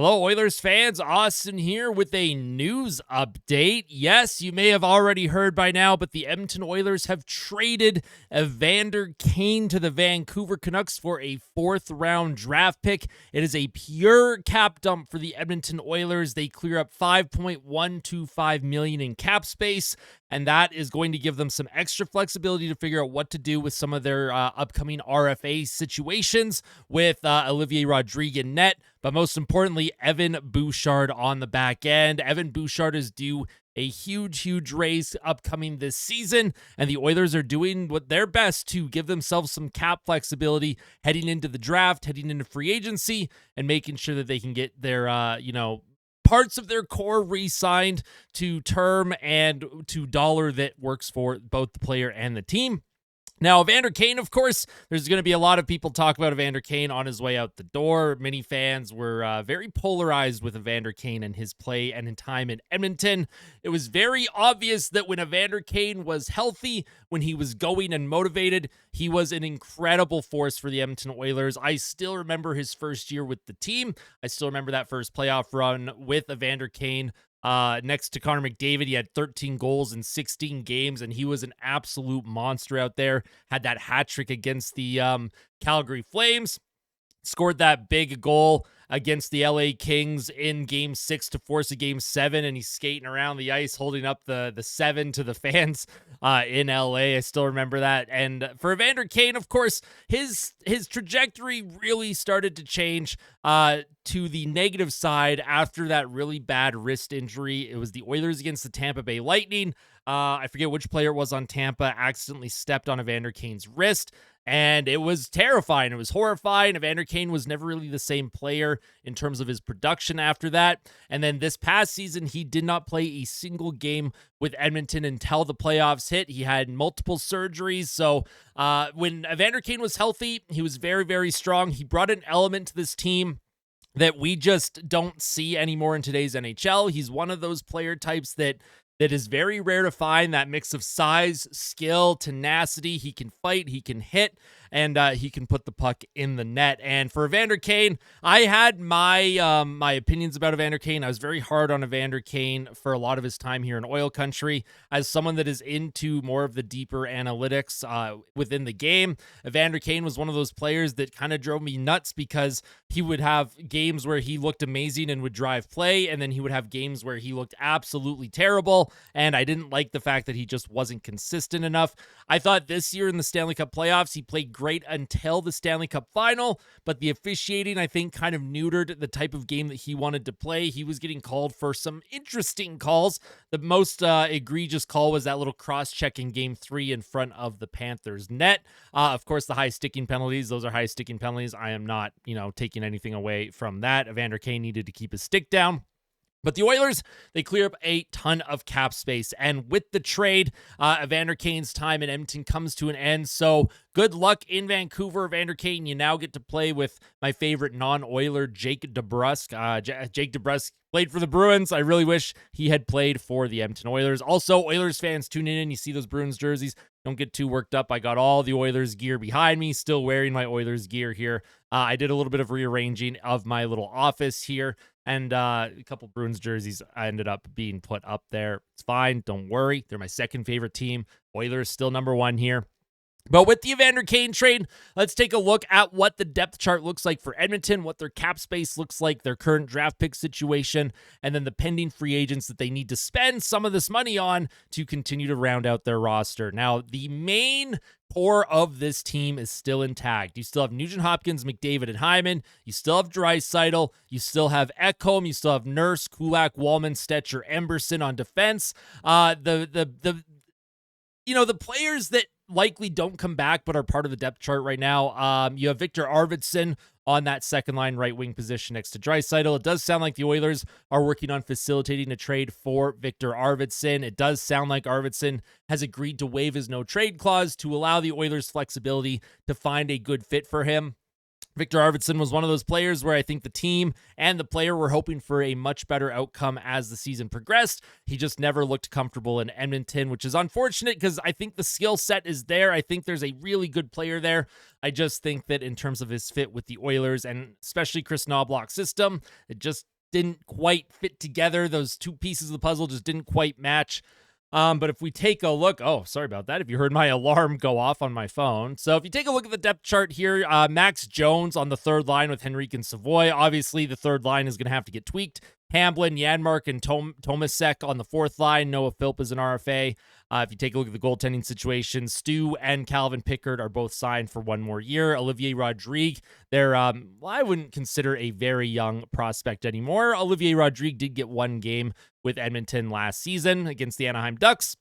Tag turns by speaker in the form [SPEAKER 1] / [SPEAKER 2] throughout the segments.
[SPEAKER 1] Hello, Oilers fans. Austin here with a news update. Yes, you may have already heard by now, but the Edmonton Oilers have traded Evander Kane to the Vancouver Canucks for a fourth-round draft pick. It is a pure cap dump for the Edmonton Oilers. They clear up $5.125 million in cap space, and that is going to give them some extra flexibility to figure out what to do with some of their upcoming RFA situations with Olivier Rodrigue in net. But most importantly, Evan Bouchard on the back end. Evan Bouchard is due a huge raise upcoming this season, and the Oilers are doing what their best to give themselves some cap flexibility heading into the draft, heading into free agency, and making sure that they can get their, parts of their core re-signed to term and to dollar that works for both the player and the team. Now, Evander Kane, of course, there's going to be a lot of people talk about Evander Kane on his way out the door. Many fans were very polarized with Evander Kane and his play and in time in Edmonton. It was very obvious that when Evander Kane was healthy, when he was going and motivated, he was an incredible force for the Edmonton Oilers. I still remember his first year with the team. I still remember that first playoff run with Evander Kane. Next to Connor McDavid, he had 13 goals in 16 games, and he was an absolute monster out there. Had that hat trick against the Calgary Flames, scored that big goal against the LA Kings in Game 6 to force a Game 7, and he's skating around the ice holding up the 7 to the fans in LA. I still remember that. And for Evander Kane, of course, his trajectory really started to change to the negative side after that really bad wrist injury. It was the Oilers against the Tampa Bay Lightning. I forget which player it was on Tampa accidentally stepped on Evander Kane's wrist, and it was terrifying. It was horrifying. Evander Kane was never really the same player in terms of his production after that. And then this past season, he did not play a single game with Edmonton until the playoffs hit. He had multiple surgeries. So when Evander Kane was healthy, he was very strong. He brought an element to this team that we just don't see anymore in today's NHL. He's one of those player types that is very rare to find, that mix of size, skill, tenacity. He can fight, he can hit, and he can put the puck in the net. And for Evander Kane, I had my my opinions about Evander Kane. I was very hard on Evander Kane for a lot of his time here in oil country. As someone that is into more of the deeper analytics within the game, Evander Kane was one of those players that kind of drove me nuts because he would have games where he looked amazing and would drive play, and then he would have games where he looked absolutely terrible. And I didn't like the fact that he just wasn't consistent enough. I thought this year in the Stanley Cup playoffs, he played great until the Stanley Cup final, but the officiating, I think, kind of neutered the type of game that he wanted to play. He was getting called for some interesting calls. The most egregious call was that little cross-check in Game 3 in front of the Panthers net. Of course, the high sticking penalties, those are high sticking penalties. I am not, taking anything away from that. Evander Kane needed to keep his stick down. But the Oilers, they clear up a ton of cap space. And with the trade, Evander Kane's time in Edmonton comes to an end. So good luck in Vancouver, Evander Kane. You now get to play with my favorite non-Oiler, Jake DeBrusk. Jake DeBrusk played for the Bruins. I really wish he had played for the Edmonton Oilers. Also, Oilers fans, tune in. You see those Bruins jerseys. Don't get too worked up. I got all the Oilers gear behind me, still wearing my Oilers gear here. I did a little bit of rearranging of my little office here, and a couple Bruins jerseys ended up being put up there. It's fine. Don't worry. They're my second favorite team. Oilers still number one here. But with the Evander Kane trade, let's take a look at what the depth chart looks like for Edmonton, what their cap space looks like, their current draft pick situation, and then the pending free agents that they need to spend some of this money on to continue to round out their roster. Now, the main core of this team is still intact. You still have Nugent Hopkins, McDavid, and Hyman. You still have Draisaitl. You still have Ekholm. You still have Nurse, Kulak, Wallman, Stetcher, Emberson on defense. The players that likely don't come back but are part of the depth chart right now. You have Victor Arvidsson on that second line right wing position next to Draisaitl. It does sound like the Oilers are working on facilitating a trade for Victor Arvidsson. It does sound like Arvidsson has agreed to waive his no trade clause to allow the Oilers flexibility to find a good fit for him. Victor Arvidsson was one of those players where I think the team and the player were hoping for a much better outcome as the season progressed. He just never looked comfortable in Edmonton, which is unfortunate because I think the skill set is there. I think there's a really good player there. I just think that in terms of his fit with the Oilers and especially Chris Knobloch's system, it just didn't quite fit together. Those two pieces of the puzzle just didn't quite match. But if we take a look, oh, sorry about that. If you heard my alarm go off on my phone. So if you take a look at the depth chart here, Max Jones on the third line with Henrique and Savoy. Obviously, the third line is going to have to get tweaked. Hamblin, Janmark, and Tomasek on the fourth line. Noah Philp is an RFA. If you take a look at the goaltending situation, Stu and Calvin Pickard are both signed for one more year. Olivier Rodrigue, they're, I wouldn't consider a very young prospect anymore. Olivier Rodrigue did get one game with Edmonton last season against the Anaheim Ducks.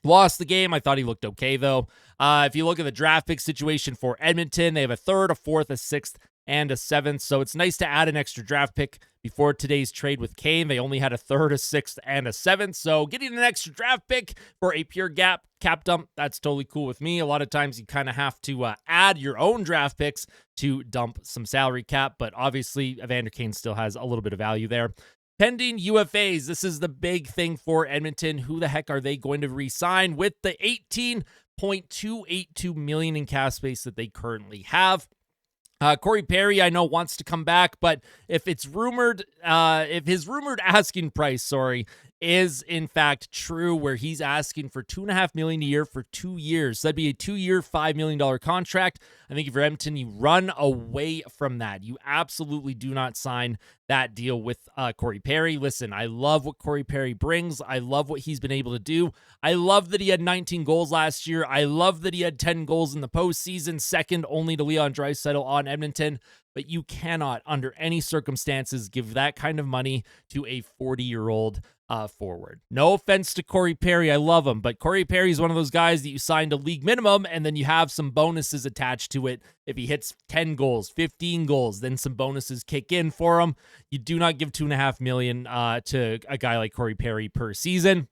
[SPEAKER 1] Lost the game. I thought he looked okay, though. If you look at the draft pick situation for Edmonton, they have a third, a fourth, a sixth, and a seventh. So it's nice to add an extra draft pick before today's trade with Kane. They only had a third, a sixth, and a seventh. So getting an extra draft pick for a pure cap dump, that's totally cool with me. A lot of times you kind of have to add your own draft picks to dump some salary cap, but obviously Evander Kane still has a little bit of value there. Pending UFAs, this is the big thing for Edmonton. Who the heck are they going to re-sign with the $18.282 million in cap space that they currently have? Corey Perry, I know, wants to come back, but if it's rumored, if his rumored asking price, is in fact true, where he's asking for $2.5 million a year for 2 years, so that'd be a 2-year, $5 million contract. I think if you're Edmonton, you run away from that. You absolutely do not sign that deal with Corey Perry. Listen, I love what Corey Perry brings. I love what he's been able to do. I love that he had 19 goals last year. I love that he had 10 goals in the postseason, second only to Leon Draisaitl on Edmonton. But you cannot, under any circumstances, give that kind of money to a 40-year-old forward. No offense to Corey Perry. I love him. But Corey Perry is one of those guys that you signed a league minimum, and then you have some bonuses attached to it. If he hits 10 goals, 15 goals, then some bonuses kick in for him. You do not give $2.5 million to a guy like Corey Perry per season.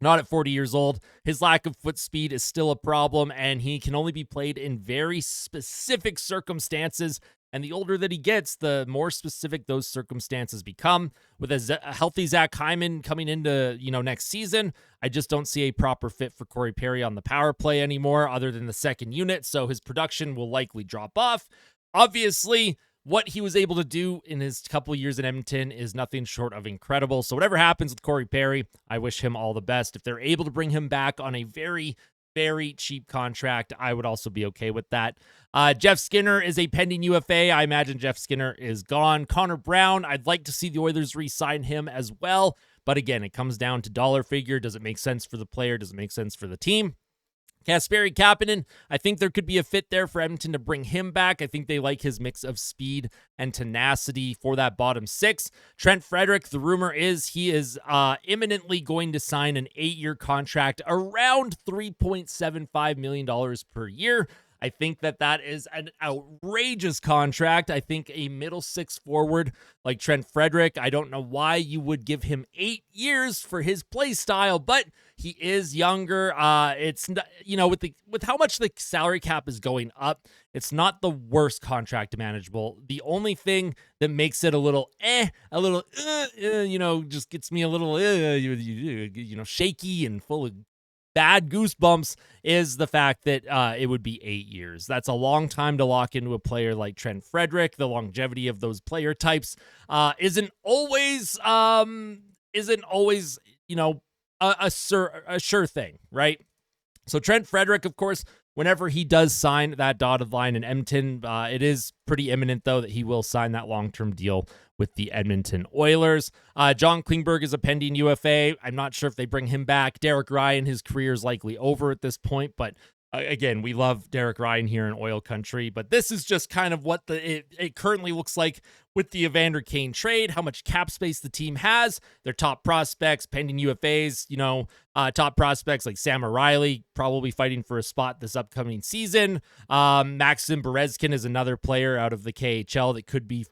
[SPEAKER 1] Not at 40 years old. His lack of foot speed is still a problem, and he can only be played in very specific circumstances. And the older that he gets, the more specific those circumstances become. With a healthy Zach Hyman coming into next season, I just don't see a proper fit for Corey Perry on the power play anymore, other than the second unit. So his production will likely drop off. Obviously, what he was able to do in his couple of years in Edmonton is nothing short of incredible. So whatever happens with Corey Perry, I wish him all the best. If they're able to bring him back on a very, very cheap contract, I would also be okay with that. Jeff Skinner is a pending UFA. I imagine Jeff Skinner is gone. Connor Brown, I'd like to see the Oilers re-sign him as well. But again, it comes down to dollar figure. Does it make sense for the player? Does it make sense for the team? Kasperi Kapanen, I think there could be a fit there for Edmonton to bring him back. I think they like his mix of speed and tenacity for that bottom six. Trent Frederick, the rumor is he is imminently going to sign an 8-year contract around $3.75 million per year. I think that is an outrageous contract. I think a middle six forward like Trent Frederick, I don't know why you would give him 8 years for his play style, but he is younger. It's with how much the salary cap is going up, it's not the worst contract manageable. The only thing that makes it a little just gets me a little shaky and full of bad goosebumps is the fact that it would be 8 years. That's a long time to lock into a player like Trent Frederick. The longevity of those player types isn't always a sure thing, right? So Trent Frederick, of course, whenever he does sign that dotted line in Edmonton, it is pretty imminent, though, that he will sign that long-term deal with the Edmonton Oilers. John Klingberg is a pending UFA. I'm not sure if they bring him back. Derek Ryan, his career is likely over at this point, but again, we love Derek Ryan here in Oil Country, but this is just kind of what it currently looks like with the Evander Kane trade, how much cap space the team has, their top prospects, pending UFAs, top prospects like Sam O'Reilly, probably fighting for a spot this upcoming season. Maxim Berezkin is another player out of the KHL that could be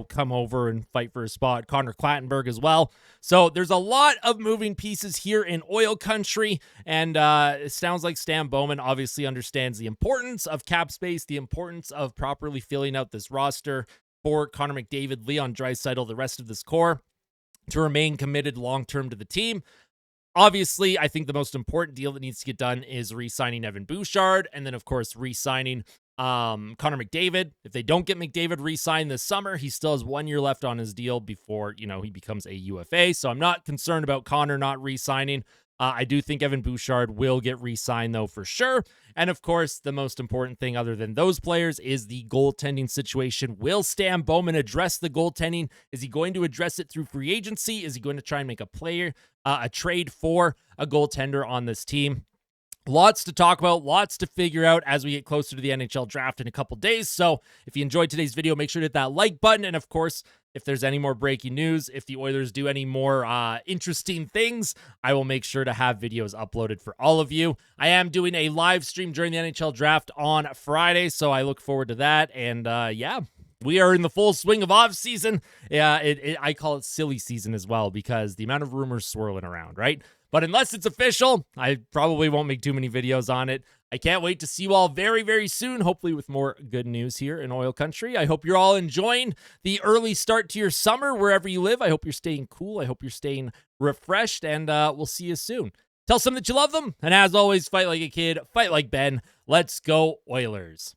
[SPEAKER 1] come over and fight for a spot. Connor Clattenburg as well. So there's a lot of moving pieces here in oil country, and it sounds like Stan Bowman obviously understands the importance of cap space, the importance of properly filling out this roster for Connor McDavid, Leon Draisaitl, the rest of this core, to remain committed long-term to the team. Obviously, I think the most important deal that needs to get done is re-signing Evan Bouchard, and then, of course, re-signing Connor McDavid. If they don't get McDavid re-signed this summer, he still has 1 year left on his deal before, he becomes a UFA. So I'm not concerned about Connor not re-signing. I do think Evan Bouchard will get re-signed, though, for sure. And, of course, the most important thing other than those players is the goaltending situation. Will Stan Bowman address the goaltending? Is he going to address it through free agency? Is he going to try and make a trade for a goaltender on this team? Lots to talk about, lots to figure out as we get closer to the NHL draft in a couple days. So if you enjoyed today's video, make sure to hit that like button. And, of course, if there's any more breaking news, if the Oilers do any more interesting things, I will make sure to have videos uploaded for all of you. I am doing a live stream during the NHL draft on Friday, so I look forward to that. And yeah, we are in the full swing of offseason. I call it silly season as well because the amount of rumors swirling around, right? But unless it's official, I probably won't make too many videos on it. I can't wait to see you all very, very soon, hopefully with more good news here in oil country. I hope you're all enjoying the early start to your summer wherever you live. I hope you're staying cool. I hope you're staying refreshed, and we'll see you soon. Tell some that you love them, and as always, fight like a kid, fight like Ben. Let's go Oilers.